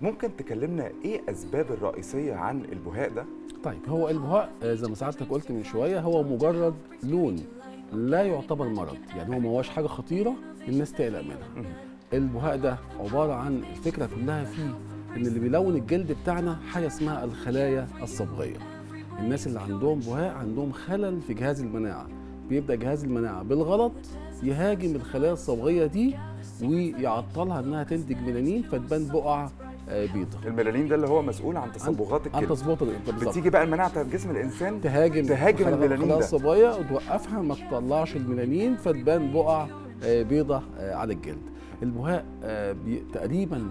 ممكن تكلمنا ايه اسباب الرئيسيه عن البهاء ده؟ طيب هو البهاء زي ما سعادتك قلت من شويه هو مجرد لون، لا يعتبر مرض، يعني هو ما هوش حاجه خطيره الناس تقلق منها. البهاء ده عباره عن الفكره كلها فيه ان اللي بيلون الجلد بتاعنا حاجه اسمها الخلايا الصبغيه. الناس اللي عندهم بهاء عندهم خلل في جهاز المناعه، بيبدا جهاز المناعه بالغلط يهاجم الخلايا الصبغيه دي ويعطلها انها تنتج ميلانين فتبان بقع بيضة. الميلانين ده اللي هو مسؤول عن تصبغات عن الجلد. تصبغات بتيجي بقى المناعه بتاعت جسم الانسان تهاجم الميلانين الخلايا ده الصبغيه وتوقفها ما تطلعش الميلانين فتبان بقع بيضة على الجلد. البهاء تقريبا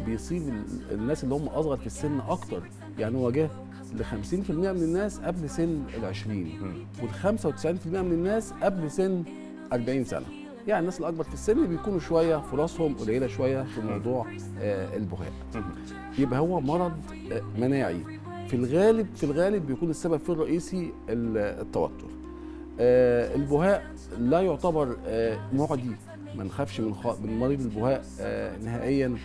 بيصيب الناس اللي هم اصغر في السن اكتر، يعني هو جه ل 50% من الناس قبل سن ال20 وال 95% من الناس قبل سن 40 سنه. يعني الناس الاكبر في السن بيكونوا شويه فرصهم قليله شويه في موضوع البهاء. يبقى هو مرض مناعي في الغالب بيكون السبب فيه الرئيسي التوتر. البهاء لا يعتبر معدي، ما نخافش من مريض البهاء نهائيا.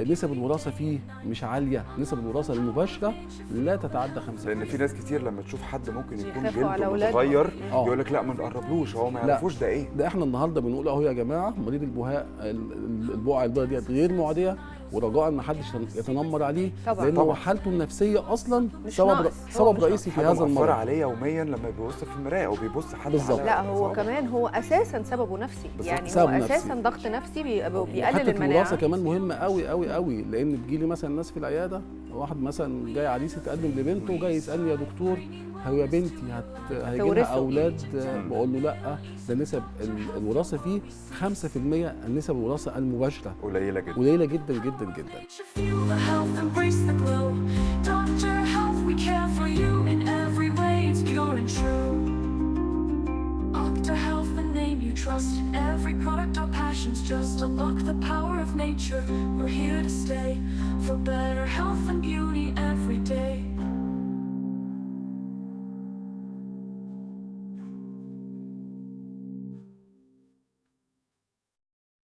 نسب الوراثه فيه مش عاليه، نسب الوراثه المباشره لا تتعدى 5%. لان في ناس كتير لما تشوف حد ممكن يكون يخافوا على جلده متغير أولادهم. يقول لك لا ما نقربلوش، هو ما يعرفوش ده ايه. ده احنا النهارده بنقول اهو يا جماعه مريض البهاء البقع البيضاء ديت غير معديه، ورجاء ما حدش يتنمر عليه طبعا. لان هو حالته النفسيه اصلا سبب رئيسي في حاجة هذا مؤثرة المرض عليه يوميا لما بيبص في المرايه او بيبص حد بالظبط. على لا هو صوابعه. كمان هو اساسا سببه نفسي، يعني سبب هو نفسي. اساسا ضغط نفسي بيقلل حتى الوراثه المناعه. كمان مهمه قوي قوي قوي، لان بتجيلي مثلا ناس في العياده، واحد مثلا جاي عريس يتقدم لبنته وجاي يسالني يا دكتور هو يا بنتي هيجي لها تورثه. اولاد؟ بقول له لا، ده نسب الوراثه فيه 5%، نسب الوراثه المباشره قليله جدا قليله جدا جدا جدا. Feel the health, embrace the glow. Dr. Health, we care for you in every way. It's pure and true. Dr. Health, the name you trust. Every product our passions just unlock the power of nature. We're here to stay for better health and beauty